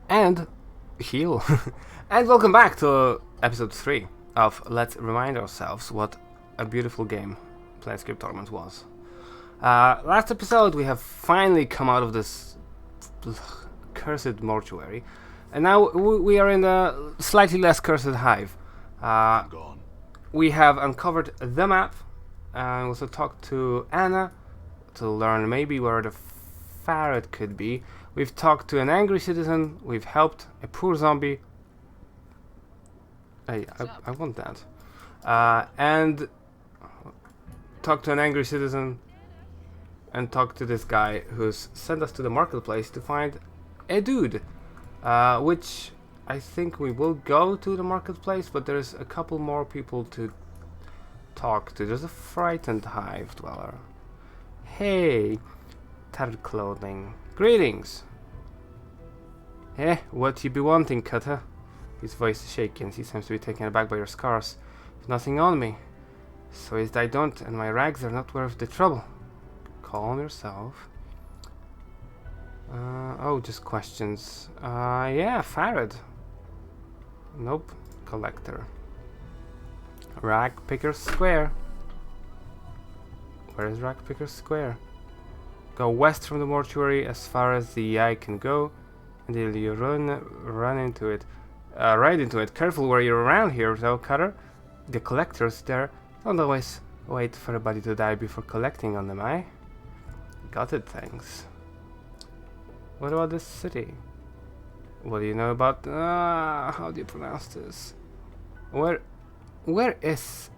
And heal. And welcome back to episode 3 of Let's Remind Ourselves What a Beautiful Game Planescape Torment was. Last episode we have finally come out of this cursed mortuary, and now we are in a slightly less cursed hive. We have uncovered the map and also talked to Anna to learn maybe where the ferret could be. We've talked to an angry citizen, we've helped a poor zombie. Hey, I want that. And talked to an angry citizen and talked to this guy who's sent us to the marketplace to find a dude. Which I think we will go to the marketplace, but there's a couple more people to talk to. There's a frightened hive dweller. Hey, tattered clothing. Greetings. What you be wanting, Cutter? His voice is shaking. He seems to be taken aback by your scars. There's nothing on me. So is I don't, and my rags are not worth the trouble. Calm yourself. Oh, just questions. Yeah, Farad. Nope. Collector. Rag Picker Square. Where is Rag Picker Square? Go west from the mortuary as far as the eye can go, until you run into it. Right into it. Careful where you're around here, though, Cutter. The collectors there don't always wait for a body to die before collecting on them, eh? Got it, thanks. What about this city? What do you know about... how do you pronounce this? Where is...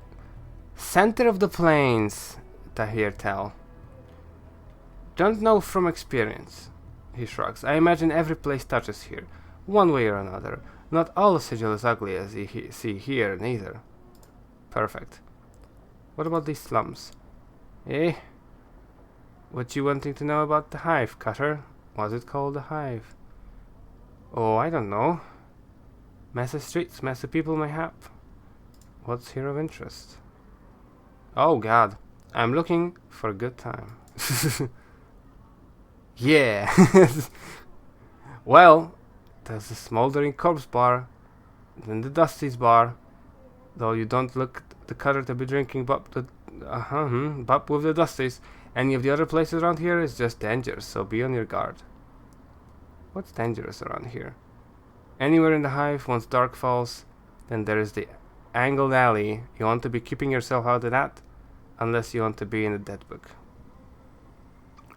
Center of the Plains, Tahir tell. Don't know from experience, he shrugs. I imagine every place touches here, one way or another. Not all the sigil is ugly as you see here, neither. Perfect. What about these slums? What you wanting to know about the hive, Cutter? Was it called the hive? Oh, I don't know. Messy streets, messy people mayhap. What's here of interest? Oh god, I'm looking for a good time. Yeah. Well, there's the smoldering corpse bar, then the Dusty's bar. Though you don't look the Cutter to be drinking bup with the Dusties. Any of the other places around here is just dangerous, so be on your guard. What's dangerous around here? Anywhere in the hive, once dark falls, then there is the angled alley. You want to be keeping yourself out of that, unless you want to be in the dead book.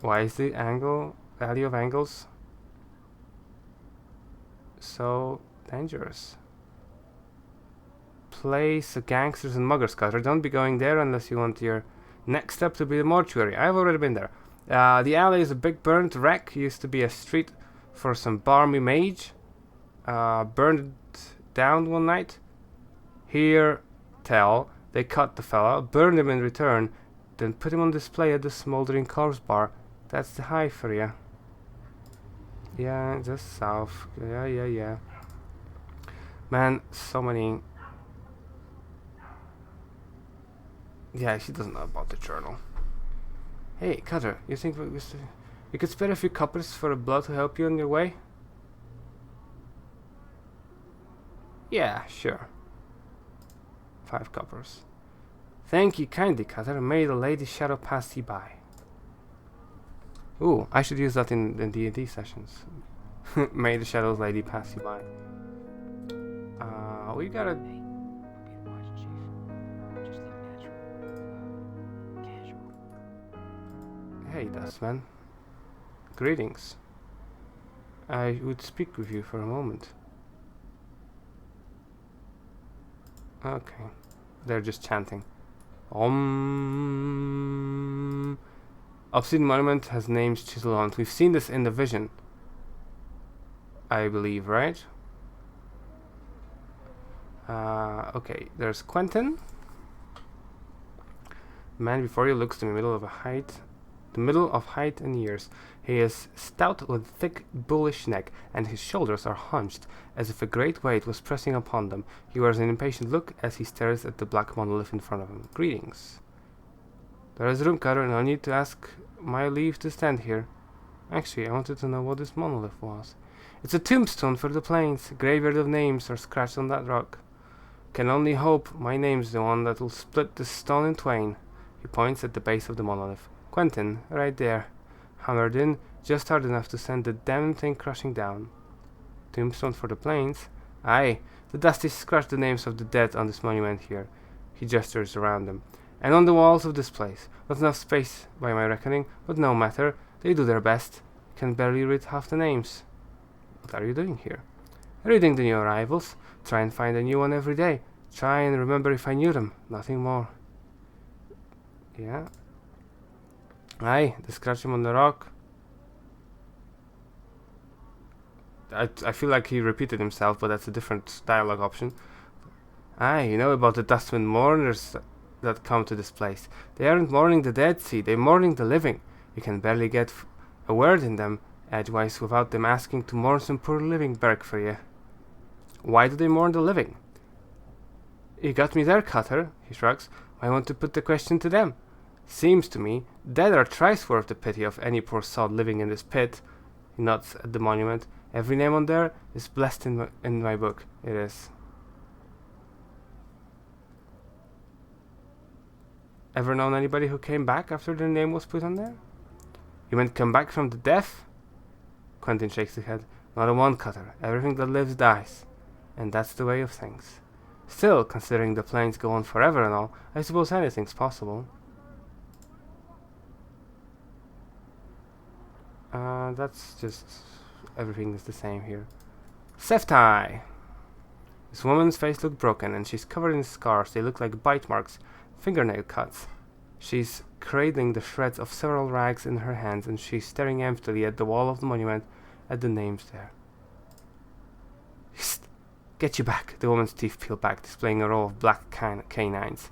Why is the alley of angles so dangerous? Place of gangsters and muggers, Cutter. Don't be going there unless you want your next step to be the mortuary. I've already been there. The alley is a big burnt wreck. Used to be a street for some barmy mage. Burned down one night. Here, tell, they cut the fella, burned him in return, then put him on display at the smoldering corpse bar. That's the hive for ya. Yeah, just south. Yeah. Man, so many... Yeah, she doesn't know about the journal. Hey, Cutter, you think we could spare a few coppers for a blood to help you on your way? Yeah, sure. 5 coppers. Thank you kindly, Cutter. May the Lady Shadow pass you by. Ooh, I should use that in D&D sessions. May the Shadows Lady pass you by. We gotta... Hey, Dustman. Greetings. I would speak with you for a moment. Okay. They're just chanting. Obsidian Monument has names chiseled on it. We've seen this in the vision. I believe, right? Okay, there's Quentin. The man before you looks to the middle of height and years. He is stout with thick, bullish neck, and his shoulders are hunched, as if a great weight was pressing upon them. He wears an impatient look as he stares at the black monolith in front of him. Greetings. There is room, Cutter, and I need to ask my leave to stand here. Actually, I wanted to know what this monolith was. It's a tombstone for the plains. A graveyard of names are scratched on that rock. Can only hope my name's the one that will split the stone in twain. He points at the base of the monolith. Quentin, right there. Hammered in, just hard enough to send the damn thing crashing down. Tombstone for the plains? Aye, the dust has scratched the names of the dead on this monument here. He gestures around them. And on the walls of this place. Not enough space, by my reckoning, but no matter. They do their best. Can barely read half the names. What are you doing here? Reading the new arrivals. Try and find a new one every day. Try and remember if I knew them. Nothing more. Yeah. Aye, they scratch him on the rock. I feel like he repeated himself, but that's a different dialogue option. Aye, you know about the dustman mourners that come to this place. They aren't mourning the dead, see, they're mourning the living. You can barely get a word in them, edgewise, without them asking to mourn some poor living berg for you. Why do they mourn the living? You got me there, Cutter, he shrugs. I want to put the question to them. Seems to me, dead are thrice worth the pity of any poor sod living in this pit. He nods at the monument. Every name on there is blessed in my book. It is. Ever known anybody who came back after their name was put on there? You meant come back from the death? Quentin shakes his head. Not a one, Cutter. Everything that lives dies. And that's the way of things. Still, considering the plains go on forever and all, I suppose anything's possible. That's just... everything is the same here. Seftai! This woman's face looked broken, and she's covered in scars. They look like bite marks, fingernail cuts. She's cradling the shreds of several rags in her hands, and she's staring emptily at the wall of the monument, at the names there. Hist! Get you back! The woman's teeth peel back, displaying a row of black canines.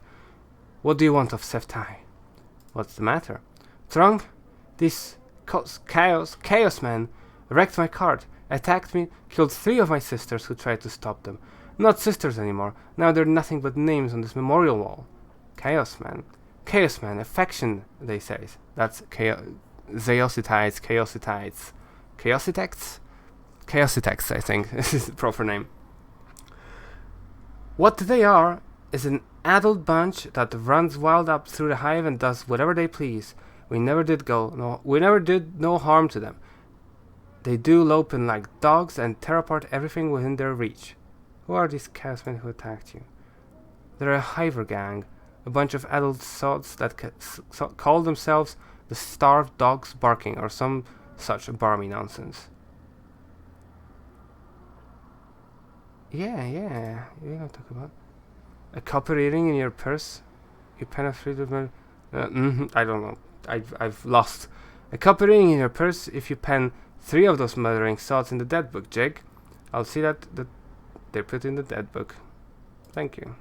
What do you want of Seftai? What's the matter? Trong? This chaos man wrecked my cart, attacked me, killed 3 of my sisters who tried to stop them. Not sisters anymore. Now they're nothing but names on this memorial wall. Chaos man, affection, they say. That's Zeositides, Chaositects, I think. This is the proper name. What they are is an adult bunch that runs wild up through the hive and does whatever they please. We never did no harm to them. They do lopen like dogs and tear apart everything within their reach. Who are these chaosmen who attacked you? They're a hiver gang, a bunch of adult sods that call themselves the Starved Dogs Barking or some such barmy nonsense. Yeah, you know what I'm talking about. A copper earring in your purse? You penetrated my... I don't know. I've lost. A copper earring in your purse if you pen 3 of those murdering sods in the dead book, Jake. I'll see that they're put in the dead book. Thank you.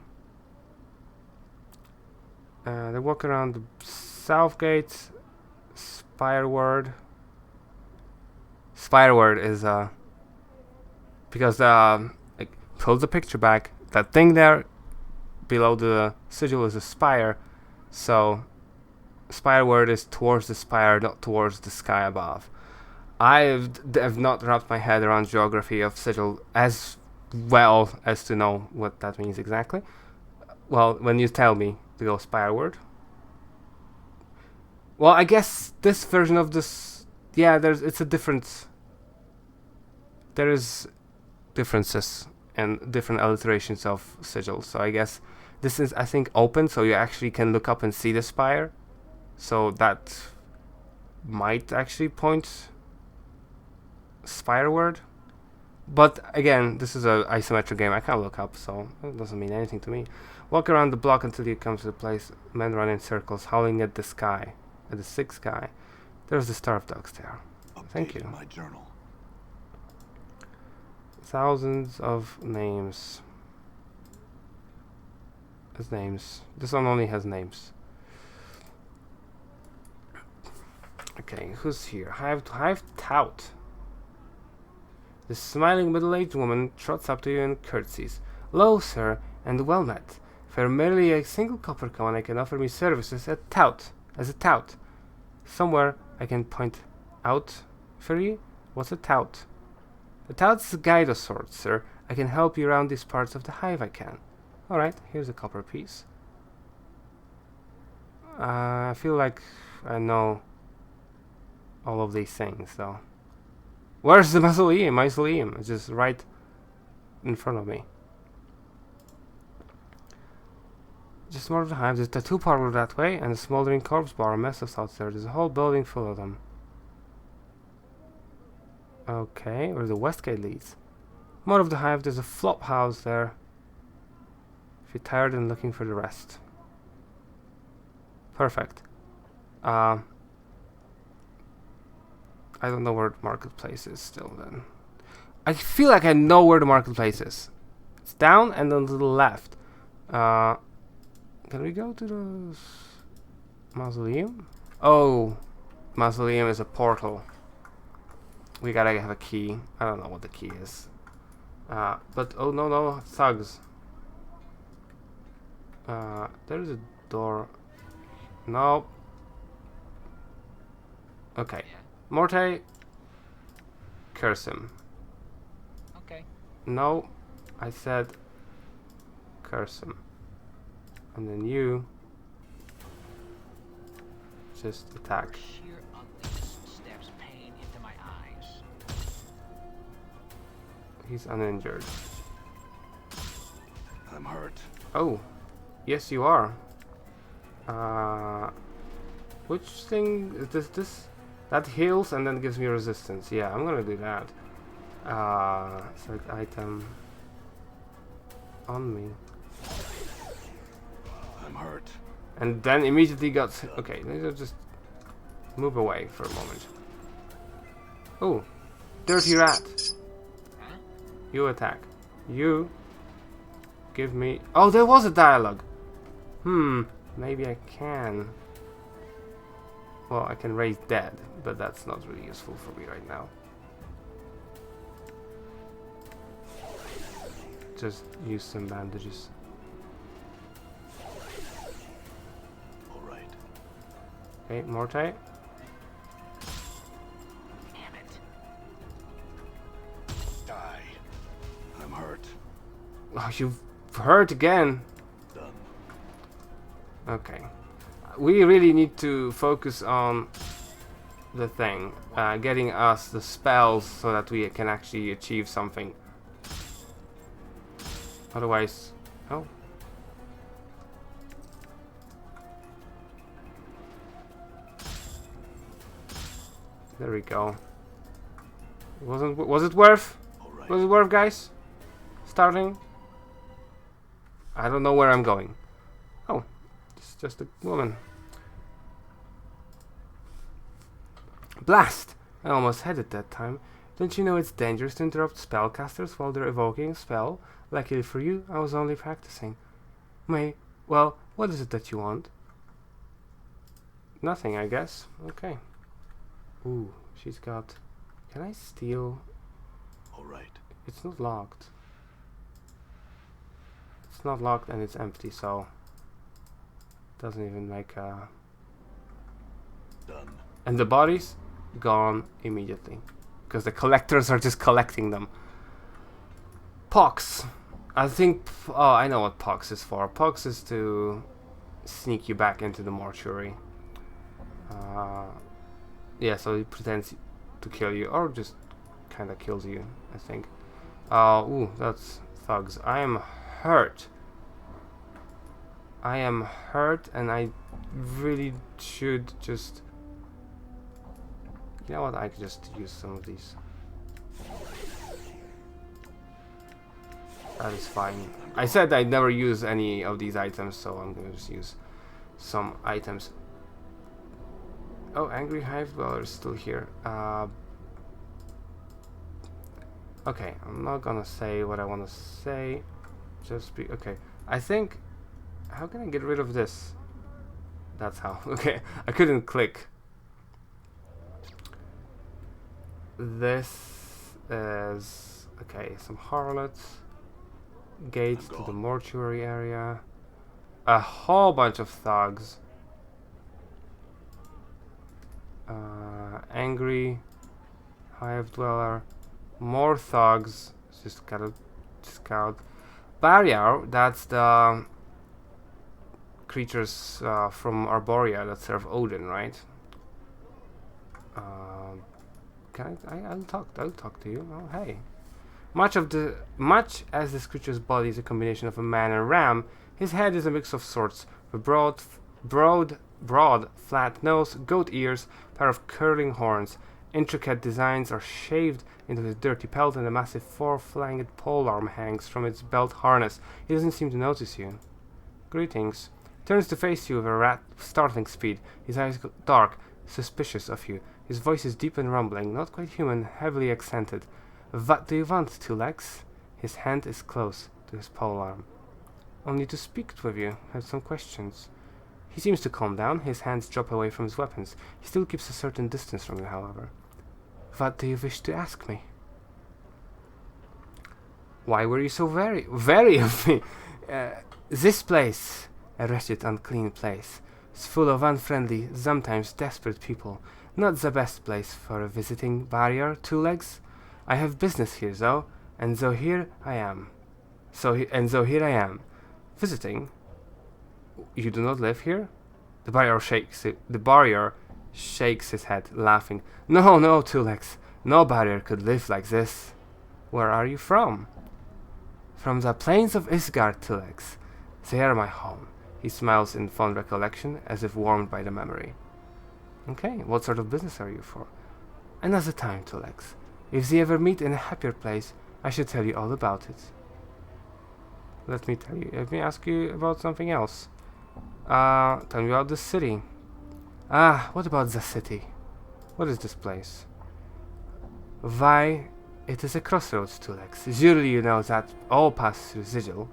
They walk around the south gate. Spireward. Spireward is because like pull the picture back. That thing there below the sigil is a spire, so Spireward is towards the spire, not towards the sky above. I've not wrapped my head around geography of sigil as well as to know what that means exactly. Well, when you tell me to go Spireward. Well, I guess this version of this, yeah, it's a different. There is differences and different alliterations of sigil. So I guess this is, I think, open, so you actually can look up and see the spire. So that might actually point Spireward. But again, this is an isometric game. I can't look up, so it doesn't mean anything to me. Walk around the block until you come to the place. Men run in circles, howling at the sky, at the sick sky. There's the Starved Dogs there. Thank you. My journal. Thousands of names. Has names. This one only has names. Okay, who's here? Hive Tout. The smiling middle-aged woman trots up to you and curtsies. Lo, sir, and well met. For merely a single copper coin, I can offer me services as a tout. Somewhere I can point out for you. What's a tout? A tout's a guide of sorts, sir. I can help you around these parts of the hive, I can. Alright, here's a copper piece. I feel like I know all of these things, though. Where's the mausoleum? Mausoleum. It's just right in front of me. Just more of the hive. There's a tattoo parlor that way, and a smoldering corpse bar. A mess of thoughts there. There's a whole building full of them. Okay, where the west gate leads. More of the hive. There's a flop house there. If you're tired and looking for the rest. Perfect. I don't know where the marketplace is still then. I feel like I know where the marketplace is. It's down and then to the left. Can we go to the mausoleum? Oh, mausoleum is a portal. We gotta have a key. I don't know what the key is. But oh no, thugs. There's a door. No. Okay. Morte, curse him. Okay. No, I said curse him. And then you just attack. Sheer ugliness stabs pain into my eyes. He's uninjured. I'm hurt. Oh, yes you are. Which thing is this? That heals and then gives me resistance. Yeah, I'm gonna do that. Select item on me. I'm hurt. And then immediately got... Okay, let's just move away for a moment. Oh, dirty rat. Huh? You attack. You give me... Oh, there was a dialogue. Maybe I can. Well, I can raise dead, but that's not really useful for me right now. Just use some bandages. Alright. Okay, Morte. Damn it. Die. I'm hurt. Oh, you've hurt again. Done. Okay. We really need to focus on the thing. Getting us the spells so that we can actually achieve something. Otherwise... Oh. There we go. Was it worth? Alright. Was it worth, guys? Starting? I don't know where I'm going. Oh, it's just a woman. Blast! I almost had it that time. Don't you know it's dangerous to interrupt spellcasters while they're evoking a spell? Luckily for you, I was only practicing. Well, what is it that you want? Nothing, I guess. Okay. Ooh, she's got... Can I steal? Alright. It's not locked. It's not locked and it's empty, so... Doesn't even make a... Done. And the bodies? Gone immediately. Because the collectors are just collecting them. Pox. I think... Oh, I know what Pox is for. Pox is to sneak you back into the mortuary. Yeah, so he pretends to kill you, or just kind of kills you, I think. Ooh, that's thugs. I am hurt. I am hurt, and I really should just... You know what, I could just use some of these. That is fine. I said I'd never use any of these items, so I'm gonna just use some items. Oh, Angry Hive Dweller is still here. Okay, I'm not gonna say what I want to say. Just be okay. I think. How can I get rid of this? That's how. Okay, I couldn't click. This is okay. Some harlots. Gate to the mortuary area. A whole bunch of thugs. Angry hive dweller. More thugs. Just gotta scout. Barrier. That's the creatures from Arborea that serve Odin, right? I'll talk to you. Oh, hey. Much as this creature's body is a combination of a man and ram, his head is a mix of sorts. A broad, flat nose, goat ears, pair of curling horns. Intricate designs are shaved into his dirty pelt, and a massive four-flanked polearm hangs from its belt harness. He doesn't seem to notice you. Greetings. Turns to face you with a startling speed. His eyes dark, suspicious of you. His voice is deep and rumbling, not quite human, heavily accented. What do you want, Two Legs? His hand is close to his polearm. Only to speak with you. Have some questions. He seems to calm down. His hands drop away from his weapons. He still keeps a certain distance from you, however. What do you wish to ask me? Why were you so very of me? This place, a wretched, unclean place, is full of unfriendly, sometimes desperate people. Not the best place for a visiting barrier, Two Legs. I have business here, though, and so here I am. So here I am, visiting. You do not live here? The barrier shakes his head, laughing. No, Two Legs. No barrier could live like this. Where are you from? From the plains of Isgard, Two Legs. They are my home. He smiles in fond recollection, as if warmed by the memory. Okay, what sort of business are you for? Another time, Two Legs. If they ever meet in a happier place, I should tell you all about it. Let me ask you about something else. Tell me about the city. What about the city? What is this place? Why, it is a crossroads, Two Legs. Surely you know that all pass through Sigil.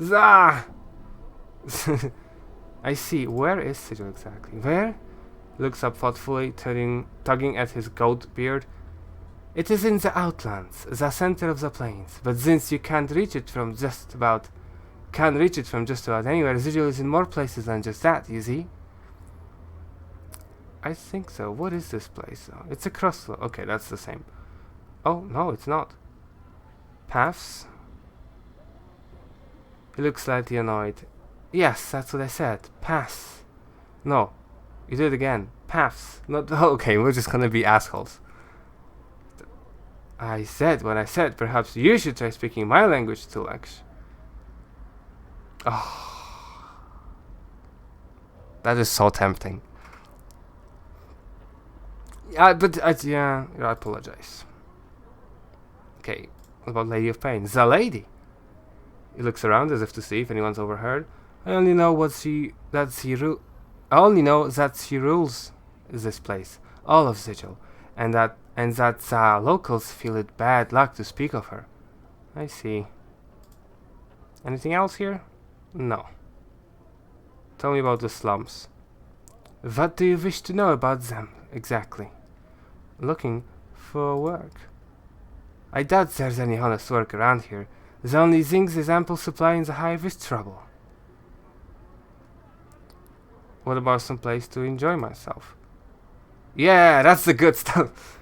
Zah! I see. Where is Sigil exactly? Where? Looks up thoughtfully, tugging at his goat beard. It is in the Outlands, the center of the plains. But since you can't reach it from just about anywhere, Sigil is in more places than just that, you see? I think so. What is this place, though? It's a crossroad. Okay, that's the same. Oh, no, it's not. Paths? He looks slightly annoyed. Yes, that's what I said. Paths. No, you did it again. Paths. Not. Okay, we're just gonna be assholes. I said when I said perhaps you should try speaking my language, Two Legs. Oh, that is so tempting. I apologize. Okay, what about Lady of Pain? The lady. He looks around as if to see if anyone's overheard. I only know that she rules this place, all of Sigil, and that locals feel it bad luck to speak of her. I see. Anything else here? No. Tell me about the slums. What do you wish to know about them, exactly? Looking for work. I doubt there's any honest work around here. The only thing is ample supply in the hive is trouble. What about some place to enjoy myself? Yeah, that's the good stuff.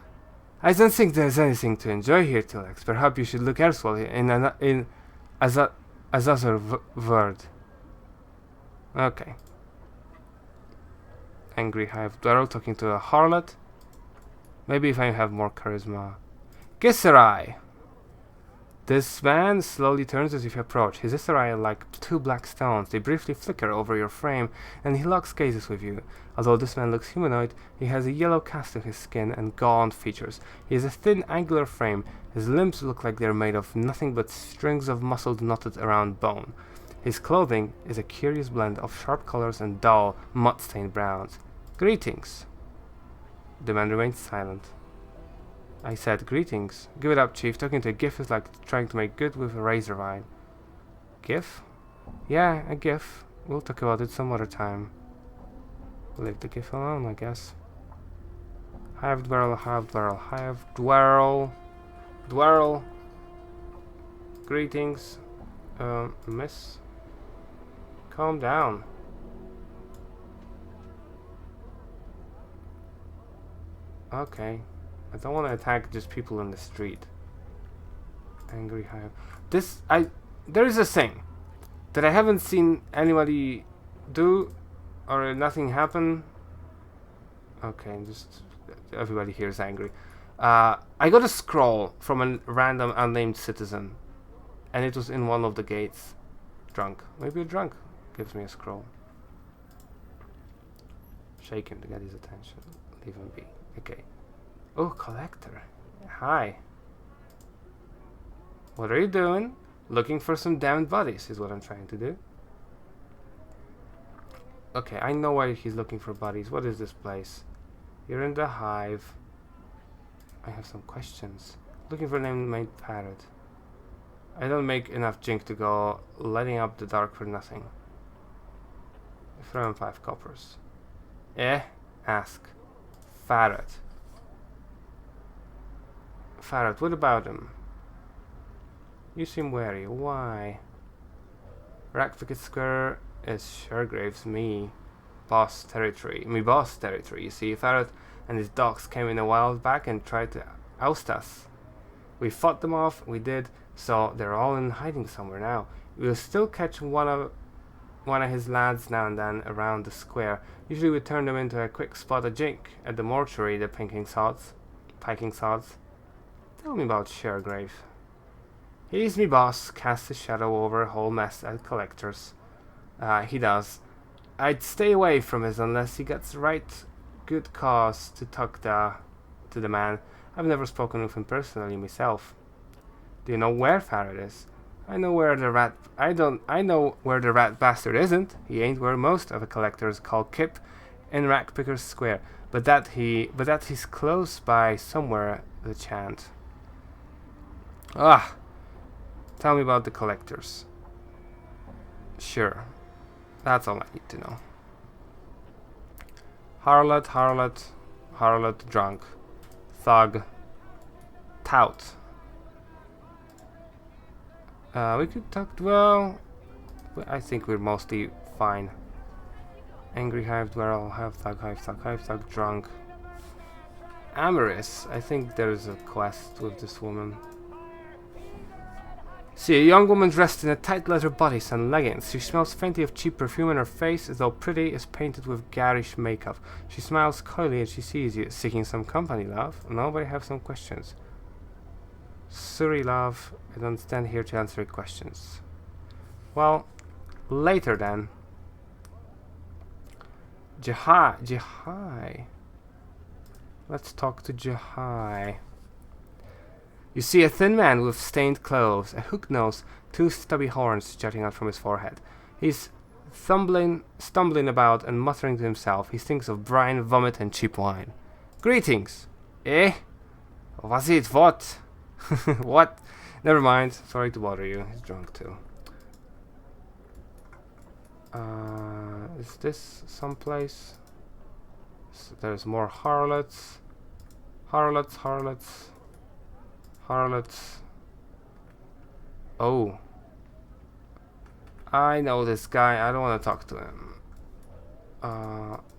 I don't think there's anything to enjoy here, Two Legs. Perhaps you should look elsewhere in another word. Okay. Angry hive dweller talking to a harlot. Maybe if I have more charisma. Kisserai! This man slowly turns as if you approach. His eyes are like two black stones. They briefly flicker over your frame, and he locks gazes with you. Although this man looks humanoid, he has a yellow cast of his skin and gaunt features. He has a thin, angular frame. His limbs look like they're made of nothing but strings of muscle knotted around bone. His clothing is a curious blend of sharp colors and dull, mud-stained browns. Greetings. The man remains silent. I said, greetings. Give it up, Chief. Talking to a GIF is like trying to make good with a razor vine. GIF? Yeah, a GIF. We'll talk about it some other time. Leave the GIF alone, I guess. Hive dwell, hive dwell, hive dwell. Dwell. Greetings. Miss. Calm down. Okay. I don't want to attack just people in the street. Angry hive. There is a thing that I haven't seen anybody do or nothing happen. Okay, just everybody here is angry. I got a scroll from a random unnamed citizen, and it was in one of the gates. Drunk. Maybe a drunk gives me a scroll. Shake him to get his attention. Leave him be. Okay. Oh, collector. Hi. What are you doing? Looking for some damned bodies is what I'm trying to do. Okay, I know why he's looking for bodies. What is this place? You're in the hive. I have some questions. Looking for a name-made parrot. I don't make enough jink to go lighting up the dark for nothing. Throw him 5 coppers. Ask. Ferret. Ferret, what about him? You seem wary. Why? Rackpicket Square is Shergrave's boss territory. You see, Ferret and his dogs came in a while back and tried to oust us. We fought them off, we did, so they're all in hiding somewhere now. We'll still catch one of his lads now and then around the square. Usually we turn them into a quick spot of jink at the mortuary, the piking sods. Tell me about Shergrave. He's me boss, casts his shadow over a whole mess at collectors. He does. I'd stay away from his unless he gets right good cause to talk to the man. I've never spoken with him personally myself. Do you know where Ferret is? I know where the rat bastard isn't. He ain't where most of the collectors call Kip in Rackpicker's Square. But that he's close by somewhere, the chant. Tell me about the collectors. Sure. That's all I need to know. Harlot, drunk. Thug. Tout. We could talk, well, I think we're mostly fine. Angry hive dwell, hive thug, drunk. Amorous, I think there's a quest with this woman. See, a young woman dressed in a tight leather bodice and leggings. She smells faintly of cheap perfume and her face, though pretty, is painted with garish makeup. She smiles coyly as she sees you. Seeking some company, love? No, but I have some questions. Sorry, love. I don't stand here to answer your questions. Well, later then. Jahai. Let's talk to Jahai. You see a thin man with stained clothes, a hooked nose, 2 stubby horns jutting out from his forehead. He's stumbling about and muttering to himself. He thinks of brine, vomit, and cheap wine. Greetings! Was it? What? What? Never mind. Sorry to bother you. He's drunk too. Is this someplace? There's more harlots. Harlots. Oh. I know this guy. I don't want to talk to him.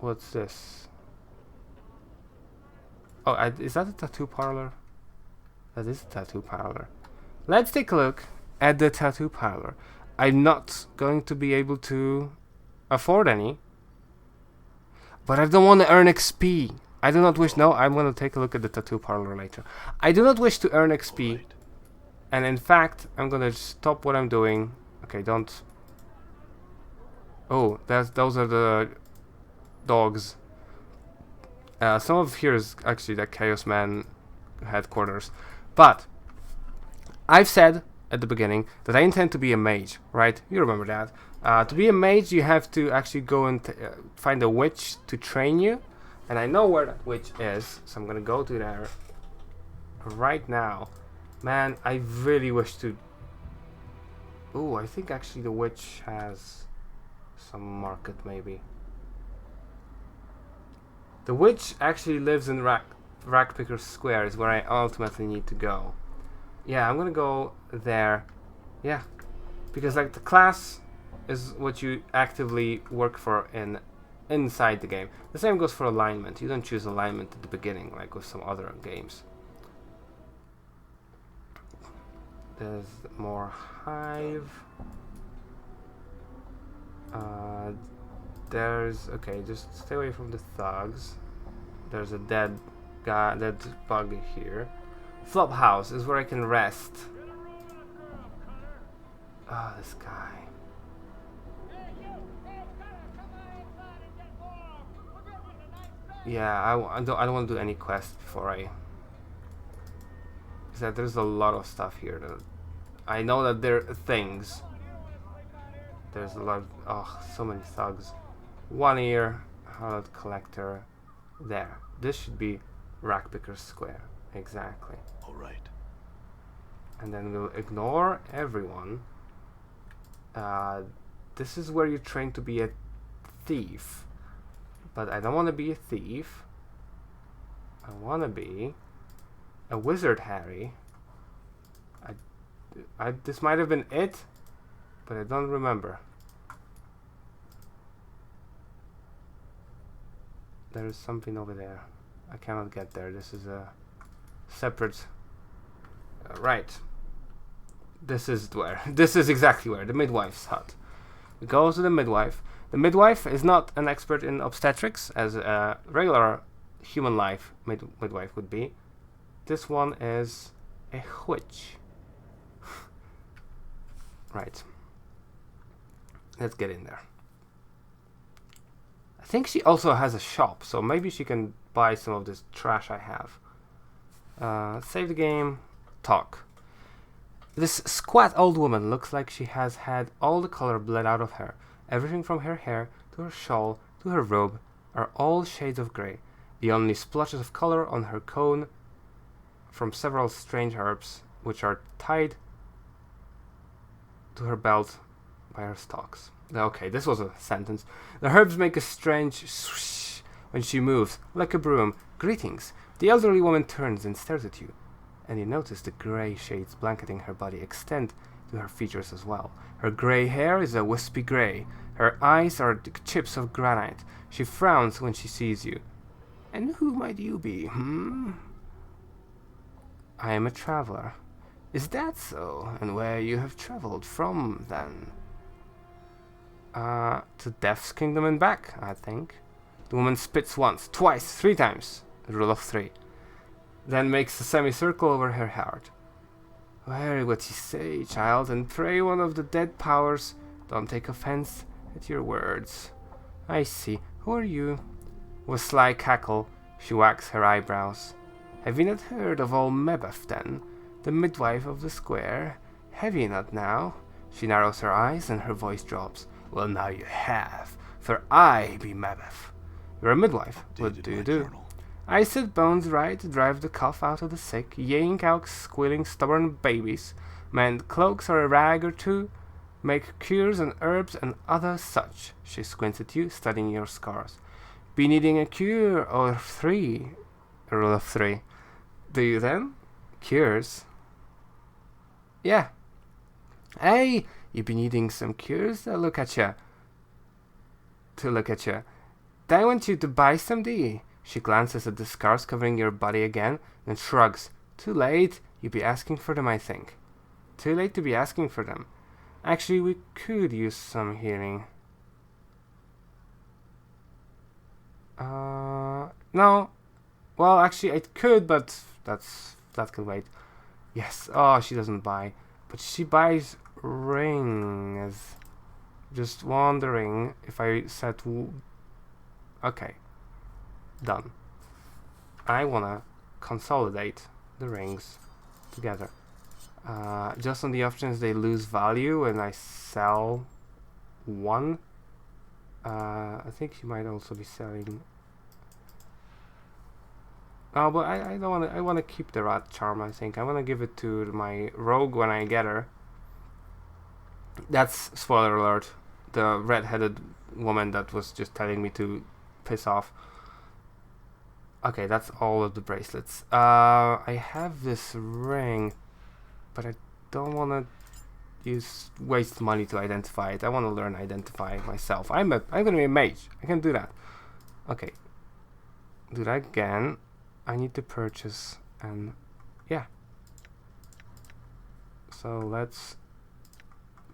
What's this? Oh, is that a tattoo parlor? That is a tattoo parlor. Let's take a look at the tattoo parlor. I'm not going to be able to afford any. But I don't want to earn XP. I do not wish... No, I'm going to take a look at the tattoo parlor later. I do not wish to earn XP. Right. And in fact, I'm going to stop what I'm doing. Okay, don't... Oh, those are the dogs. Some of here is actually the Chaos Man headquarters. But I've said at the beginning that I intend to be a mage, right? You remember that. To be a mage, you have to actually go and find a witch to train you. And I know where that witch is, so I'm gonna go to there. right now. Man, I really wish to... Oh, I think actually the witch has some market, maybe. The witch actually lives in Rackpicker Square, is where I ultimately need to go. Yeah, I'm gonna go there. Yeah, because like the class is what you actively work for inside the game. The same goes for alignment. You don't choose alignment at the beginning like with some other games. There's more hive. There's okay, just stay away from the thugs. There's a dead bug here. Flop house is where I can rest. Ah, this guy. Yeah, I don't want to do any quests before I. Because there's a lot of stuff here. That I know that there are things. There's a lot. Oh, so many thugs. One ear, Harlot Collector. There. This should be Rackpicker Square. Exactly. All right. And then we'll ignore everyone. This is where you train to be a thief. But I don't want to be a thief. I want to be a wizard, Harry. This might have been it, but I don't remember. There is something over there. I cannot get there. This is a separate... right. This is where. This is exactly where. The midwife's hut. We go to the midwife. The midwife is not an expert in obstetrics, as a regular human life midwife would be. This one is a witch. Right. Let's get in there. I think she also has a shop, so maybe she can buy some of this trash I have. Save the game. Talk. This squat old woman looks like she has had all the color bled out of her. Everything from her hair to her shawl to her robe are all shades of grey. The only splotches of color on her cone from several strange herbs, which are tied to her belt by her stalks. Okay, this was a sentence. The herbs make a strange swish when she moves, like a broom. Greetings. The elderly woman turns and stares at you, and you notice the grey shades blanketing her body extend to her features as well. Her grey hair is a wispy grey. Her eyes are the chips of granite. She frowns when she sees you. And who might you be, I am a traveler. Is that so? And where you have traveled from, then? To Death's Kingdom and back, I think. The woman spits once, twice, 3 times. A rule of 3. Then makes a semicircle over her heart. Wear what you say, child, and pray one of the dead powers don't take offense at your words. I see. Who are you? With sly cackle, she wags her eyebrows. Have you not heard of old Mebeth, then? The midwife of the square? Have you not now? She narrows her eyes and her voice drops. Well, now you have, for I be Mebeth. You're a midwife. What do you do? Journal. I set bones right, drive the cough out of the sick, yank out squealing stubborn babies, mend cloaks or a rag or two, make cures and herbs and other such. She squints at you, studying your scars. Be needing a cure or 3. A rule of 3. Do you then? Cures? Yeah. Hey, you be needing some cures? To look at ya. I want you to buy some, do you? She glances at the scars covering your body again, then shrugs. Too late. You be asking for them, I think. Too late to be asking for them. Actually, we could use some healing. No. Well, actually, I could, but that can wait. Yes. Oh, she doesn't buy. But she buys rings. Just wondering if I set... Okay. Done. I wanna consolidate the rings together. Just on the options they lose value when I sell one. I think she might also be selling... Oh, but I don't want to. I want to keep the rat charm. I think I want to give it to my rogue when I get her. That's spoiler alert. The red-headed woman that was just telling me to piss off. Okay, that's all of the bracelets. I have this ring, but I don't want to waste money to identify it. I want to learn identify myself. I'm gonna be a mage. I can do that. Okay. Do that again. I need to purchase and yeah. So let's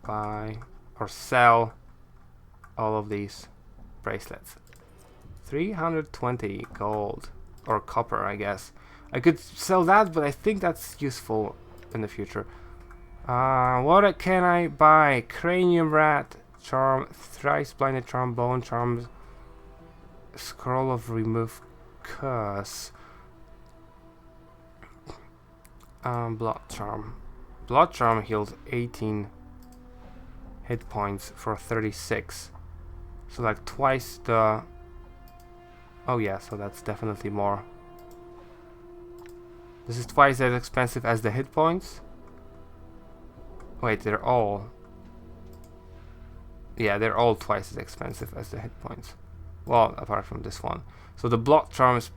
buy or sell all of these bracelets. 320 gold or copper, I guess. I could sell that, but I think that's useful in the future. What can I buy? Cranium rat charm, thrice blinded charm, bone charms, scroll of remove curse. Blood charm. Blood charm heals 18 hit points for 36. So like twice the... Oh yeah, so that's definitely more. This is twice as expensive as the hit points. Wait, they're all... Yeah, they're all twice as expensive as the hit points. Well, apart from this one. So the blood charm is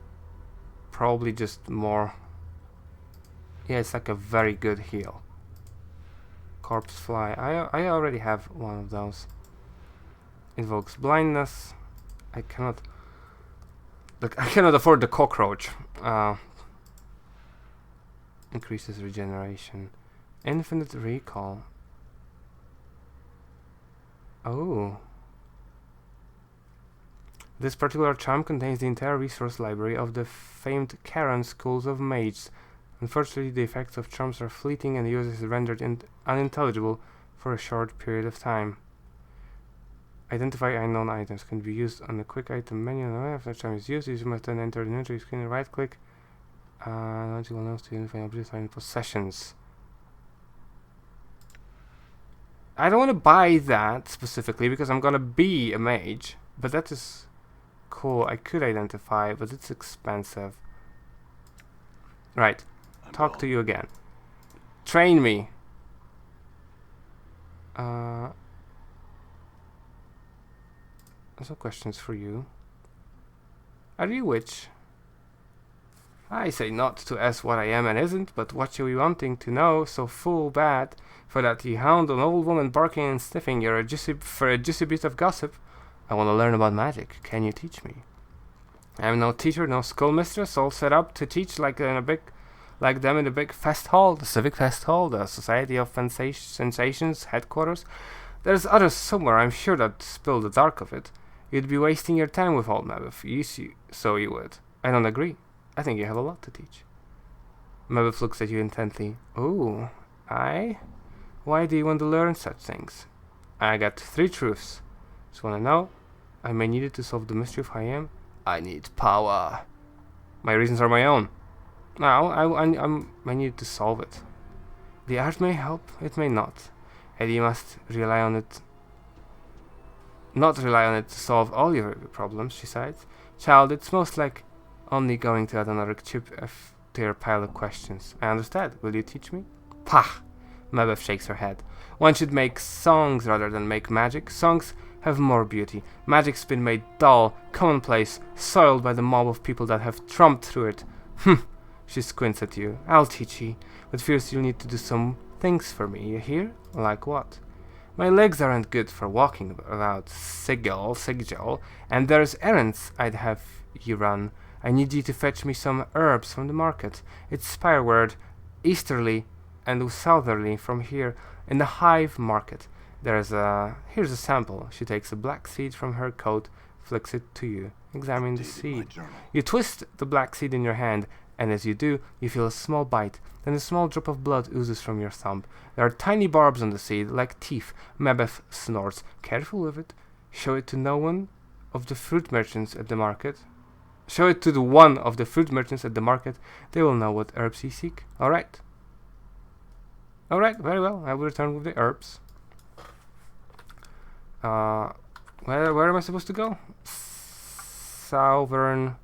probably just more... Yeah, it's like a very good heal. Corpse fly. I already have one of those. Invokes blindness. I cannot... Look, I cannot afford the cockroach. Increases regeneration. Infinite recall. Oh. This particular charm contains the entire resource library of the famed Karen schools of mages. Unfortunately, the effects of charms are fleeting and the user is rendered unintelligible for a short period of time. Identify unknown items can be used on the quick item menu. After the charm is used, you must then enter the inventory screen and right click. Not you will know to identify objects in possessions. I don't want to buy that specifically because I'm gonna be a mage, but that is cool. I could identify, but it's expensive. Right. Talk to you again. Train me. Some questions for you. Are you a witch? I say not to ask what I am and isn't, but what you wanting to know so full bad, for that you hound an old woman barking and sniffing for a juicy bit of gossip. I want to learn about magic. Can you teach me? I am no teacher, no schoolmistress, all set up to teach like them in a big fest hall, the civic fest hall, the Society of Sensations headquarters. There's others somewhere, I'm sure, that spill the dark of it. You'd be wasting your time with old Mabeth, so you would. I don't agree. I think you have a lot to teach. Mabeth looks at you intently. Ooh, I? Why do you want to learn such things? I got 3 truths. Just wanna know, I may need it to solve the mystery of who I am. I need power. My reasons are my own. Now, I need to solve it. The art may help, it may not. And you must rely on it. Not rely on it to solve all your problems, she sighed. Child, it's most like only going to add another chip to your pile of questions. I understand. Will you teach me? Pah! Mabeth shakes her head. One should make songs rather than make magic. Songs have more beauty. Magic's been made dull, commonplace, soiled by the mob of people that have tromped through it. She squints at you. I'll teach you, but first you'll need to do some things for me, you hear? Like what? My legs aren't good for walking about Sigil, and there's errands I'd have you run. I need you to fetch me some herbs from the market. It's spireward, easterly and southerly from here, in the Hive Market. Here's a sample. She takes a black seed from her coat, flicks it to you. Examine the seed. You twist the black seed in your hand, and as you do, you feel a small bite. Then a small drop of blood oozes from your thumb. There are tiny barbs on the seed, like teeth. Mabeth snorts. Careful with it. Show it to no one of the fruit merchants at the market. Show it to the one of the fruit merchants at the market. They will know what herbs you seek. Alright. Alright, very well. I will return with the herbs. Where am I supposed to go? Southern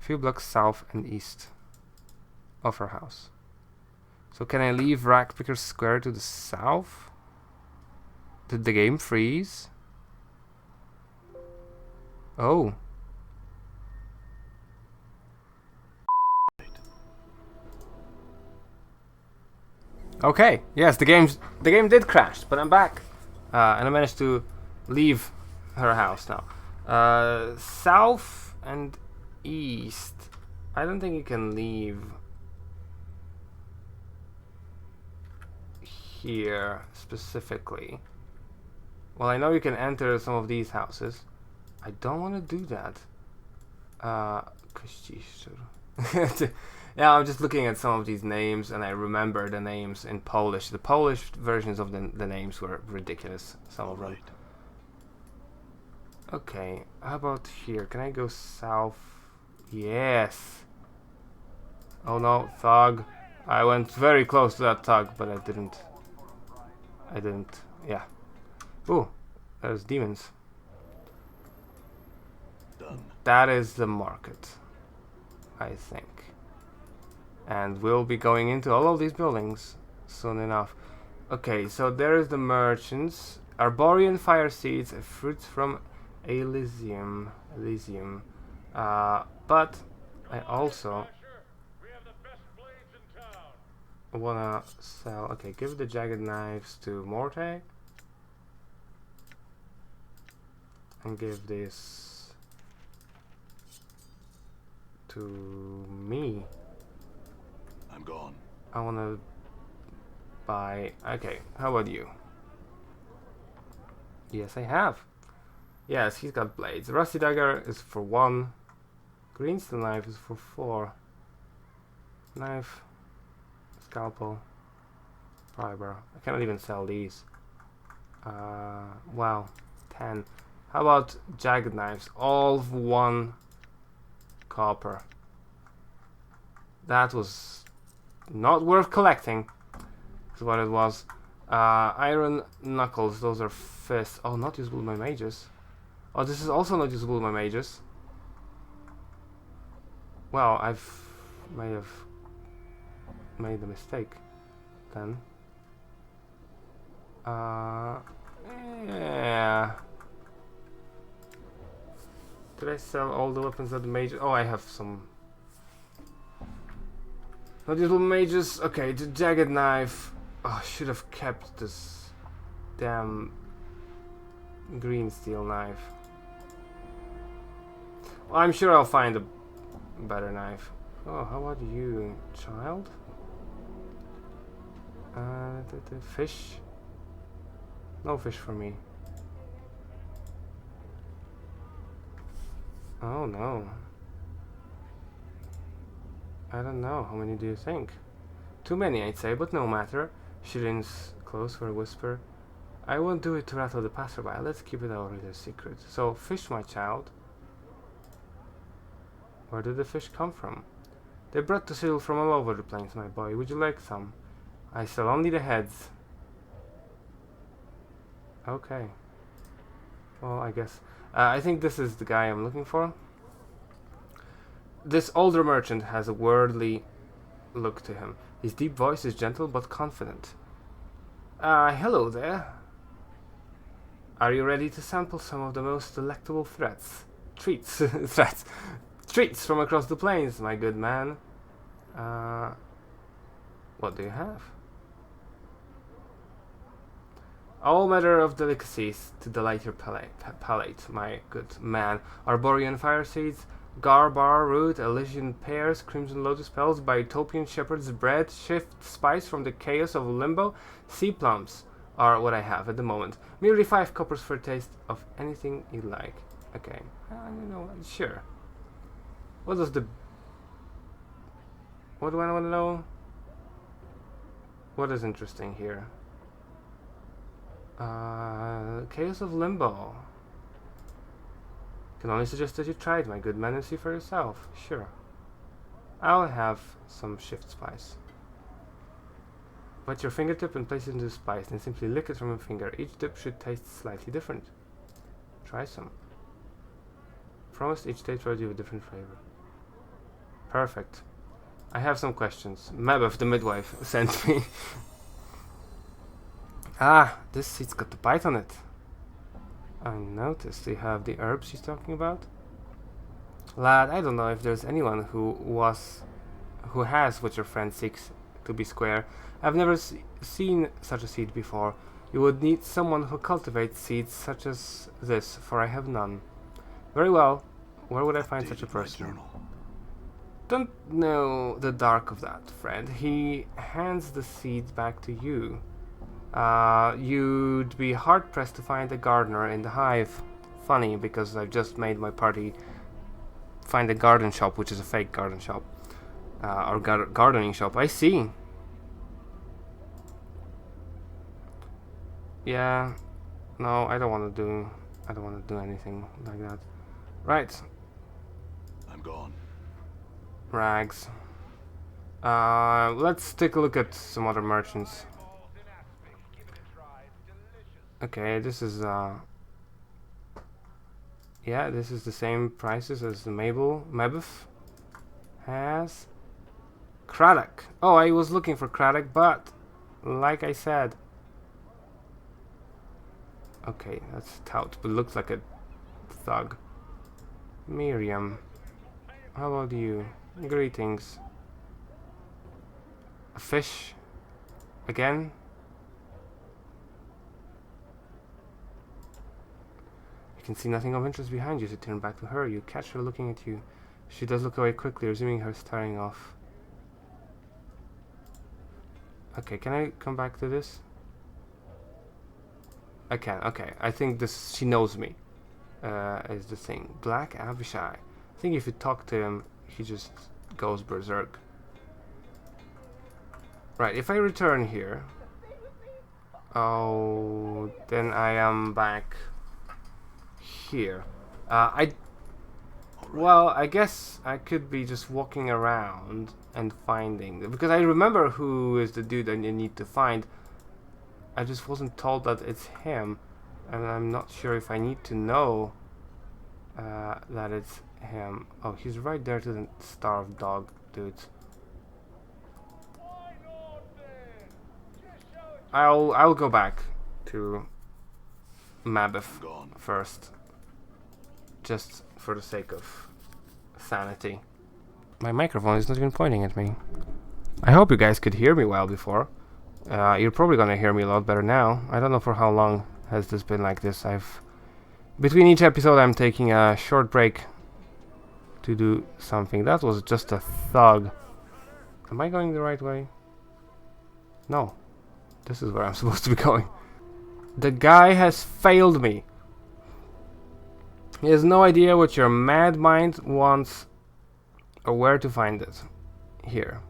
few blocks south and east of her house. So can I leave Rackpicker Square to the south? Did the game freeze? Oh. Okay, yes, the game did crash, but I'm back. And I managed to leave her house now. South and east. I don't think you can leave here specifically. Well, I know you can enter some of these houses. I don't want to do that. Yeah, I'm just looking at some of these names and I remember the names in Polish. The Polish versions of the names were ridiculous, some of them. Right. Okay, how about here? Can I go south? Yes. Oh no, thug. I went very close to that thug, but I didn't. Yeah. Ooh, there's demons. Done. That is the market, I think. And we'll be going into all of these buildings soon enough. Okay, so there is the merchants. Arborian fire seeds, fruits from Elysium. But I also wanna sell. Okay, give the jagged knives to Morte. And give this to me. I'm gone. I wanna buy. Okay, how about you? Yes, I have. Yes, he's got blades. Rusty dagger is for 1. Greenstone knife is for 4. Knife, scalpel, fiber. I cannot even sell these. Wow, 10. How about jagged knives? All for 1 copper. That was not worth collecting, is what it was. Iron knuckles, those are fists. Oh, not usable by mages. Oh, this is also not usable by mages. Well, may have made a mistake then. Yeah. Did I sell all the weapons that the mages? Oh, I have some. Not usable mages. Okay, the jagged knife. Oh, I should have kept this damn green steel knife. Well, I'm sure I'll find a better knife. Oh, how about you, child? The fish? No fish for me. Oh no. I don't know. How many do you think? Too many, I'd say, but no matter. She leans close for a whisper. I won't do it to rattle the passerby. Let's keep it our little secret. So, fish, my child. Where did the fish come from? They brought the seal from all over the plains, my boy. Would you like some? I sell only the heads. Okay. Well, I guess. I think this is the guy I'm looking for. This older merchant has a worldly look to him. His deep voice is gentle but confident. Hello there. Are you ready to sample some of the most delectable treats from across the plains, my good man? What do you have? All manner of delicacies to delight your palate, my good man. Arborian fire seeds, garbar root, Elysian pears, crimson lotus petals, Biotopian shepherd's bread, shift spice from the chaos of limbo, sea plums are what I have at the moment. Merely 5 coppers for a taste of anything you like. Okay, you know, sure. What do I want to know? What is interesting here? Chaos of Limbo. Can only suggest that you try it, my good man, and see for yourself. Sure. I'll have some shift spice. Wet your fingertip and place it into the spice, then simply lick it from your finger. Each dip should taste slightly different. Try some. Promise each day provides you a different flavor. Perfect. I have some questions. Mabeth, the midwife, sent me. Ah, this seed's got the bite on it. I noticed you have the herbs she's talking about. Lad, I don't know if there's anyone who has what your friend seeks to be square. I've never seen such a seed before. You would need someone who cultivates seeds such as this, for I have none. Very well. Where would I find such a person? Don't know the dark of that, friend. He hands the seeds back to you. You'd be hard-pressed to find a gardener in the hive. Funny, because I've just made my party find a garden shop, which is a fake garden shop. Or gardening shop. I see. Yeah. No, I don't want to do anything like that. Right. I'm gone. Rags. Let's take a look at some other merchants. Okay, this is yeah, this is the same prices as the Mabeth has. Craddock. Oh, I was looking for Craddock, but like I said. Okay, that's tout, but looks like a thug. Miriam. How about you? Greetings. A fish? Again? You can see nothing of interest behind you, so turn back to her. You catch her looking at you. She does look away quickly, resuming her staring off. Okay, can I come back to this? I can, okay. I think this, she knows me. Is the thing. Black Abishai. I think if you talk to him, he just goes berserk. Right, if I return here... Oh, then I am back here. Well, I guess I could be just walking around and finding... Because I remember who is the dude that you need to find. I just wasn't told that it's him. And I'm not sure if I need to know that it's him. Oh, he's right there to the starved dog, dudes. I'll go back to Mabeth first, just for the sake of sanity. My microphone is not even pointing at me. I hope you guys could hear me well before. You're probably gonna hear me a lot better now. I don't know for how long has this been like this. Between each episode I'm taking a short break to do something. That was just a thug. Am I going the right way? No. This is where I'm supposed to be going. The guy has failed me. He has no idea what your mad mind wants or where to find it. Here.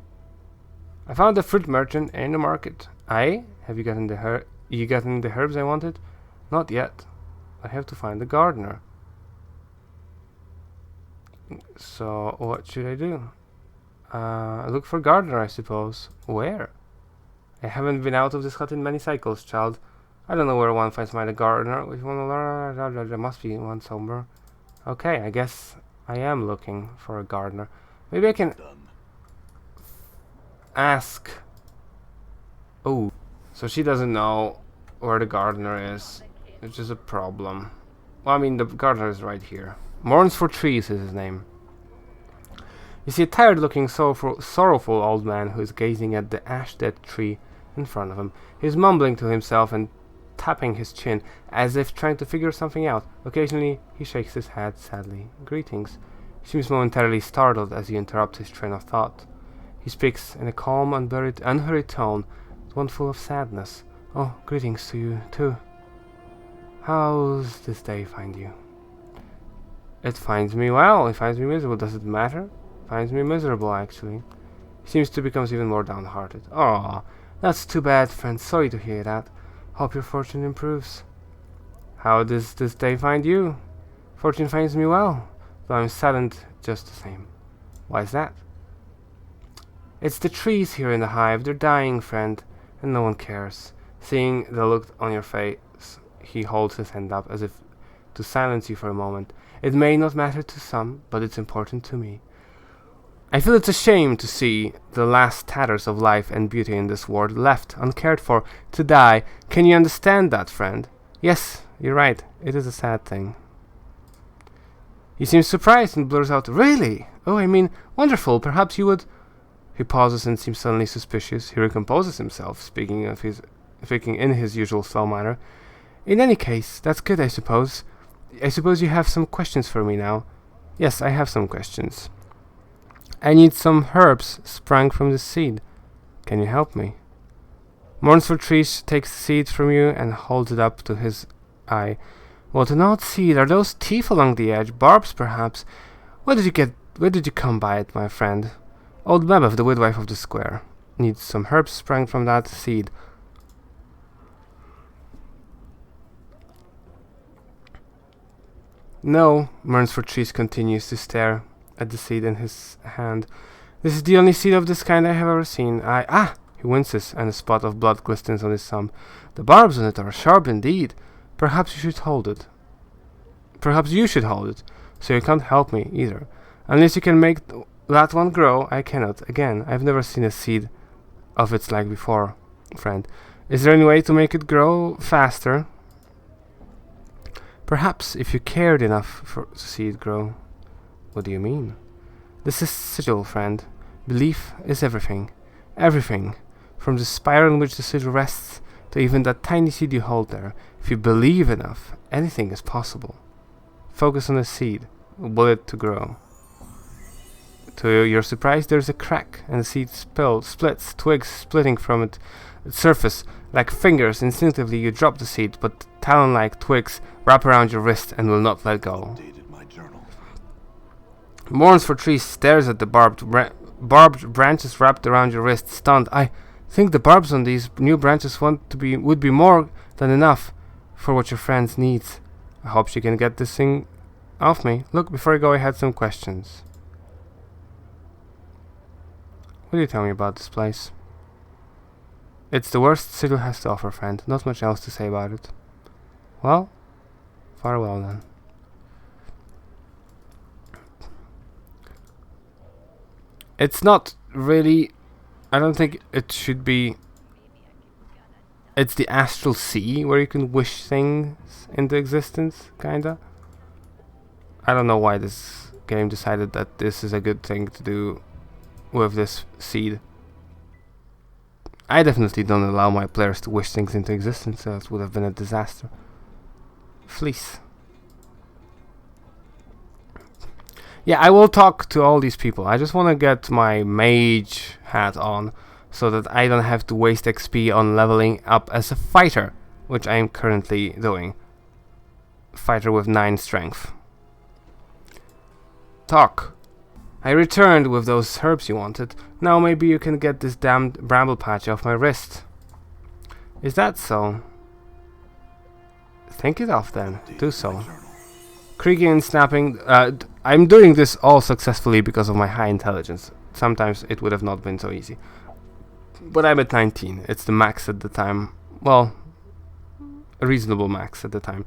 I found the fruit merchant in the market. Aye? Have you gotten the herbs I wanted? Not yet. I have to find the gardener. So, what should I do? Look for gardener, I suppose. Where? I haven't been out of this hut in many cycles, child. I don't know where one finds my gardener. If you want to learn, there must be one somewhere. Okay, I guess I am looking for a gardener. Maybe I can ask. Oh, so she doesn't know where the gardener is, which is a problem. Well, I mean, the gardener is right here. Mourns for Trees is his name. You see a tired-looking, sorrowful old man who is gazing at the ash-dead tree in front of him. He is mumbling to himself and tapping his chin, as if trying to figure something out. Occasionally, he shakes his head sadly. Greetings. He seems momentarily startled as you interrupt his train of thought. He speaks in a calm, unhurried tone, one full of sadness. Oh, greetings to you, too. How's this day find you? It finds me well. It finds me miserable. Does it matter? Finds me miserable, actually. He seems to become even more downhearted. Oh, that's too bad, friend. Sorry to hear that. Hope your fortune improves. How does this day find you? Fortune finds me well, though I'm saddened just the same. Why is that? It's the trees here in the hive. They're dying, friend, and no one cares. Seeing the look on your face, he holds his hand up as if to silence you for a moment. It may not matter to some, but it's important to me. I feel it's a shame to see the last tatters of life and beauty in this world left uncared for to die. Can you understand that, friend? Yes, you're right. It is a sad thing. He seems surprised and blurs out, "Really? Oh, I mean, wonderful. Perhaps you would..." He pauses and seems suddenly suspicious. He recomposes himself, speaking in his usual slow manner. "In any case, that's good, I suppose. I suppose you have some questions for me now." "Yes, I have some questions. I need some herbs sprung from the seed. Can you help me?" Mournful Trees takes the seed from you and holds it up to his eye. "What an odd seed. Are those teeth along the edge? Barbs, perhaps? Where did you come by it, my friend?" "Old Mabeth, the midwife of the square, needs some herbs sprung from that seed." "No," Mournful Trees continues to stare at the seed in his hand. "This is the only seed of this kind I have ever seen. He winces, and a spot of blood glistens on his thumb. "The barbs on it are sharp indeed. Perhaps you should hold it. Perhaps you should hold it, so you can't help me, either. Unless you can make that one grow, I cannot. Again, I've never seen a seed of its like before, friend. Is there any way to make it grow faster?" "Perhaps, if you cared enough to see it grow." "What do you mean?" "This is sigil, friend. Belief is everything. Everything. From the spiral in which the sigil rests to even that tiny seed you hold there. If you believe enough, anything is possible. Focus on the seed. Will it to grow." To your surprise, there's a crack, and the seed splits, twigs splitting from its surface. Like fingers, instinctively you drop the seed, but talon-like twigs wrap around your wrist and will not let go. Updated my journal. Mournful Tree stares at the barbed branches wrapped around your wrist, stunned. "I think the barbs on these new branches would be more than enough for what your friends needs. I hope she can get this thing off me. Look, before I go, I had some questions." "What do you tell me about this place?" "It's the worst Sigil has to offer, friend. Not much else to say about it." "Well, farewell then." It's not really... I don't think it should be... It's the astral sea where you can wish things into existence, kinda. I don't know why this game decided that this is a good thing to do with this seed. I definitely don't allow my players to wish things into existence, so it would have been a disaster. Fleece. Yeah, I will talk to all these people. I just want to get my mage hat on so that I don't have to waste XP on leveling up as a fighter, which I am currently doing. Fighter with 9 strength. Talk. "I returned with those herbs you wanted. Now maybe you can get this damned bramble patch off my wrist." "Is that so?" "Think it off then. Do so." Creaking and snapping. I'm doing this all successfully because of my high intelligence. Sometimes it would have not been so easy. But I'm at 19. It's the max at the time. Well, a reasonable max at the time.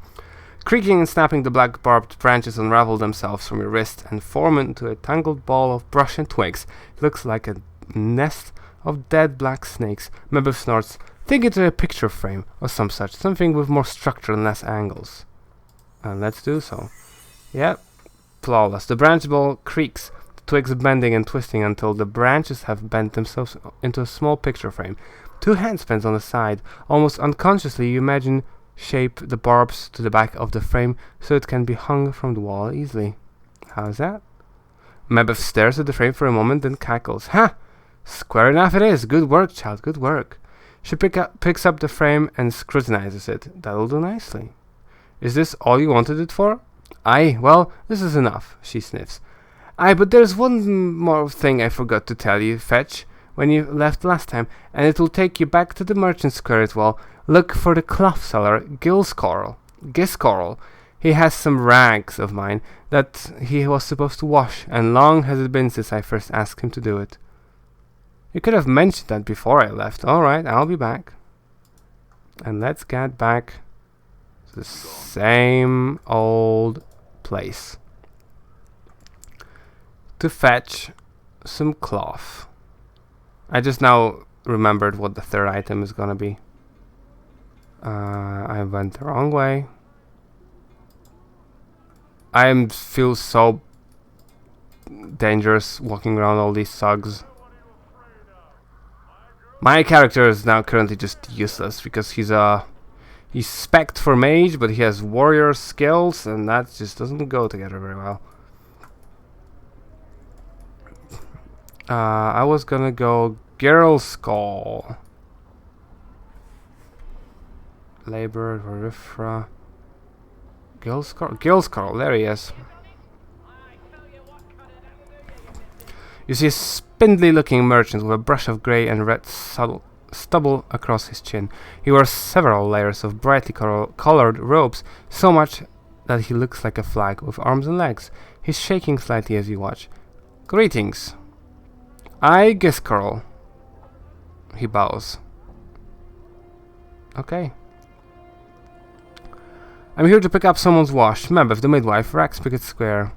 Creaking and snapping, the black barbed branches unravel themselves from your wrist and form into a tangled ball of brush and twigs. It looks like a nest of dead black snakes. Mabeth snorts. "Think it a picture frame or some such. Something with more structure and less angles." And let's do so. Yep. Flawless. The branch ball creaks, the twigs bending and twisting until the branches have bent themselves into a small picture frame. 2 handspans on the side. Almost unconsciously, you imagine shape the barbs to the back of the frame so it can be hung from the wall easily. How's that? Mabeth stares at the frame for a moment, then cackles. "Ha! Square enough it is. Good work, child. Good work." She picks up the frame and scrutinizes it. "That'll do nicely." "Is this all you wanted it for?" "Aye, well, this is enough," she sniffs. "Aye, but there's one more thing I forgot to tell you, Fetch, when you left last time, and it will take you back to the merchant square as well. Look for the cloth seller, Giscoral. He has some rags of mine that he was supposed to wash, and long has it been since I first asked him to do it." "You could have mentioned that before I left. Alright, I'll be back." And let's get back to the same old place. To fetch some cloth. I just now remembered what the third item is gonna be. I went the wrong way. I feel so dangerous walking around all these thugs. My character is now currently just useless because he's spec'd for mage, but he has warrior skills, and that just doesn't go together very well. I was gonna go Girl Skull. Labor, Verifra. Gilscarl, there he is. You see a spindly looking merchant with a brush of grey and red stubble across his chin. He wears several layers of brightly colored robes, so much that he looks like a flag with arms and legs. He's shaking slightly as you watch. Greetings. I Giscarl. He bows. Okay. I'm here to pick up someone's wash. Mebeth, the midwife, Rackspicket Square.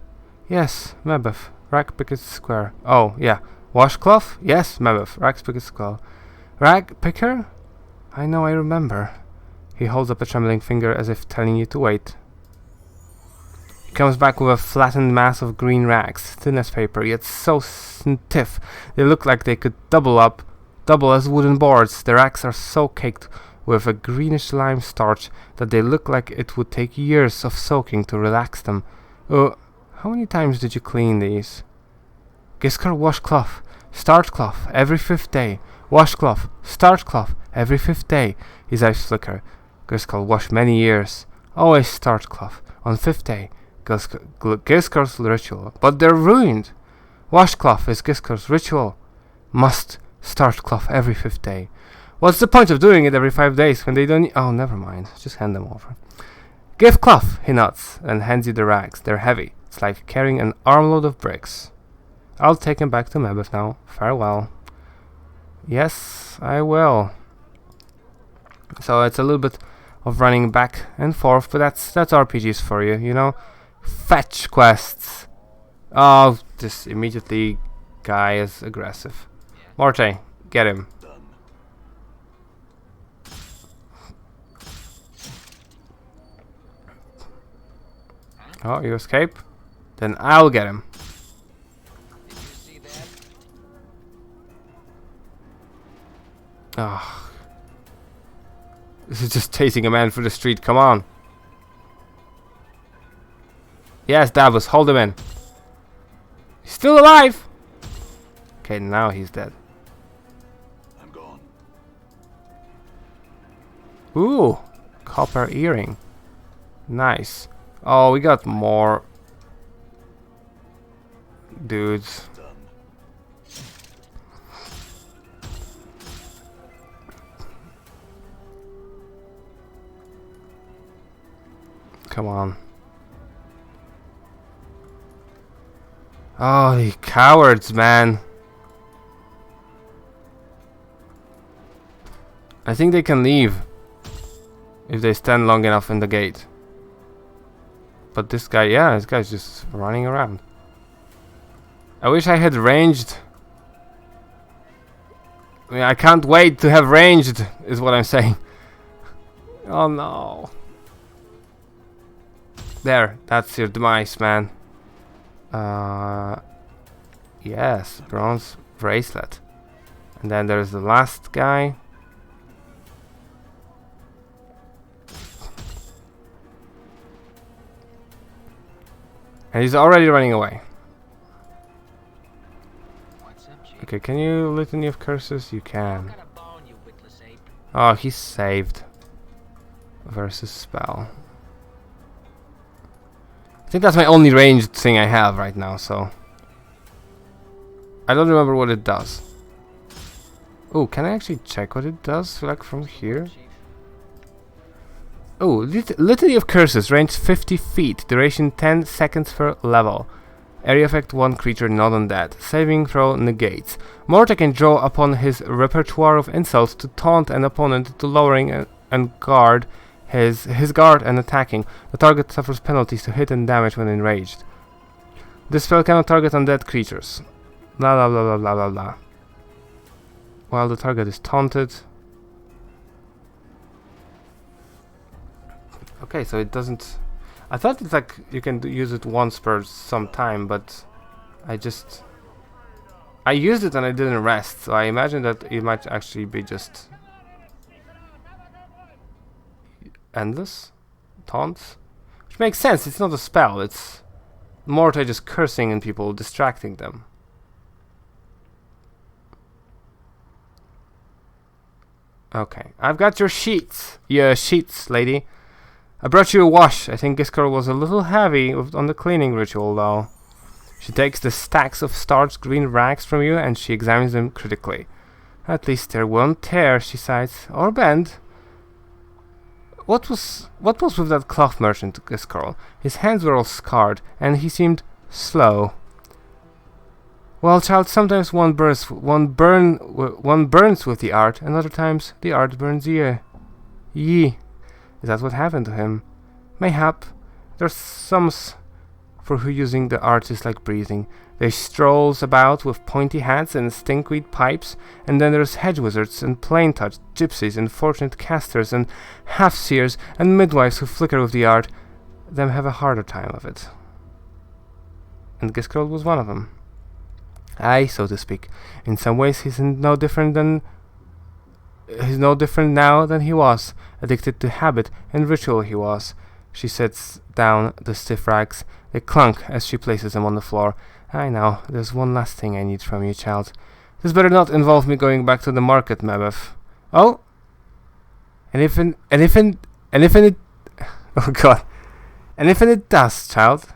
Yes, Mebeth, Rackspicket Square. Oh, yeah. Washcloth? Yes, Mebeth, Rackspicket Square. Rag picker? I know, I remember. He holds up a trembling finger as if telling you to wait. He comes back with a flattened mass of green rags, thin as paper, yet so stiff they look like they could double as wooden boards. The rags are so caked with a greenish lime starch that they look like it would take years of soaking to relax them. Oh, how many times did you clean these? Giscar washcloth, starch cloth, every 5th day. Washcloth, starch cloth, every 5th day. His eyes flicker. Giscar wash many years. Always starch cloth. On 5th day. Giscar's ritual. But they're ruined. Washcloth is Giscar's ritual. Must starch cloth every 5th day. What's the point of doing it every 5 days when they don't oh, never mind. Just hand them over. Give cloth, he nods, and hands you the rags. They're heavy. It's like carrying an armload of bricks. I'll take him back to Mebeth now. Farewell. Yes, I will. So it's a little bit of running back and forth, but that's RPGs for you, you know? Fetch quests. Oh, just immediately guy is aggressive. Morte, get him. Oh, you escape? Then I'll get him. Did you see that? Oh. This is just chasing a man through the street, come on. Yes, Davos, hold him in. He's still alive! Okay, now he's dead. I'm gone. Ooh, copper earring. Nice. Oh, we got more dudes. Done. Come on. Oh, the cowards, man. I think they can leave if they stand long enough in the gate. But this guy, yeah, this guy's just running around. I wish I had ranged. I mean, I can't wait to have ranged, is what I'm saying. Oh no. There, that's your demise, man. Yes, bronze bracelet. And then there's the last guy. And he's already running away. What's up, Chief? Okay, can you litany of curses? You can. Got a bone, you witless ape. Oh, he's saved. Versus spell. I think that's my only ranged thing I have right now, so... I don't remember what it does. Oh, can I actually check what it does, like from here? Chief. Oh, Litany of Curses, range 50 feet, duration 10 seconds per level. Area effect 1 creature not undead. Saving throw negates. Mortar can draw upon his repertoire of insults to taunt an opponent to lowering and guard his guard and attacking. The target suffers penalties to hit and damage when enraged. This spell cannot target undead creatures. Blah blah blah blah blah blah blah. While the target is taunted. Okay, so it doesn't... I thought it's like you can use it once per some time, but I used it and I didn't rest, so I imagine that it might actually be just endless taunts, which makes sense. It's not a spell, it's Mortai just cursing in people, distracting them. Okay, I've got your sheets. Yeah, sheets, lady. I brought you a wash. I think this girl was a little heavy on the cleaning ritual, though. She takes the stacks of starched green rags from you and she examines them critically. At least they won't tear, she sighs, or bend. What was with that cloth merchant, this girl? His hands were all scarred, and he seemed slow. Well, child, sometimes one burns with the art, and other times the art burns ye. Is that what happened to him? Mayhap. There's some for who using the art is like breathing. They strolls about with pointy hats and stinkweed pipes, and then there's hedge wizards and plain-touched gypsies and fortunate casters and half-seers and midwives who flicker with the art. Them have a harder time of it. And Giskerl was one of them. Aye, so to speak. In some ways he's no different now than he was. Addicted to habit and ritual he was. She sets down the stiff rags. They clunk as she places them on the floor. I know, there's one last thing I need from you, child. This better not involve me going back to the market, Mabeth. Oh? And if it oh god. And if it does, child.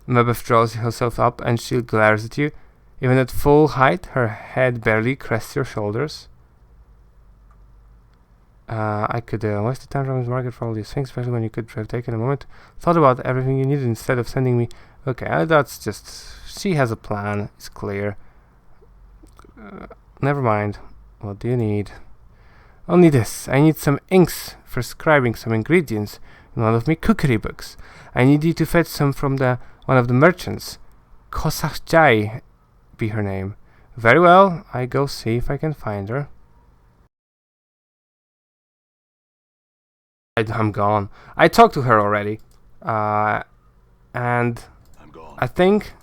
Mabeth draws herself up and she glares at you. Even at full height, her head barely crests your shoulders. I could waste the time from his market for all these things, especially when you could have taken a moment, thought about everything you needed instead of sending me. Okay, that's just... She has a plan, it's clear. Never mind. What do you need? Only this. I need some inks for scribing some ingredients in one of my cookery books. I need you to fetch some from one of the merchants. Kosachjai be her name. Very well, I go see if I can find her. I'm gone. I talked to her already. And I'm gone. I think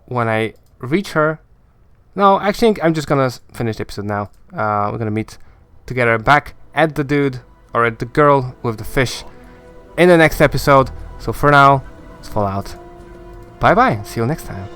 when I reach her... No, actually I'm just gonna finish the episode now. We're gonna meet together back at the dude, or at the girl with the fish, in the next episode. So for now, it's Fallout. Bye bye, see you next time.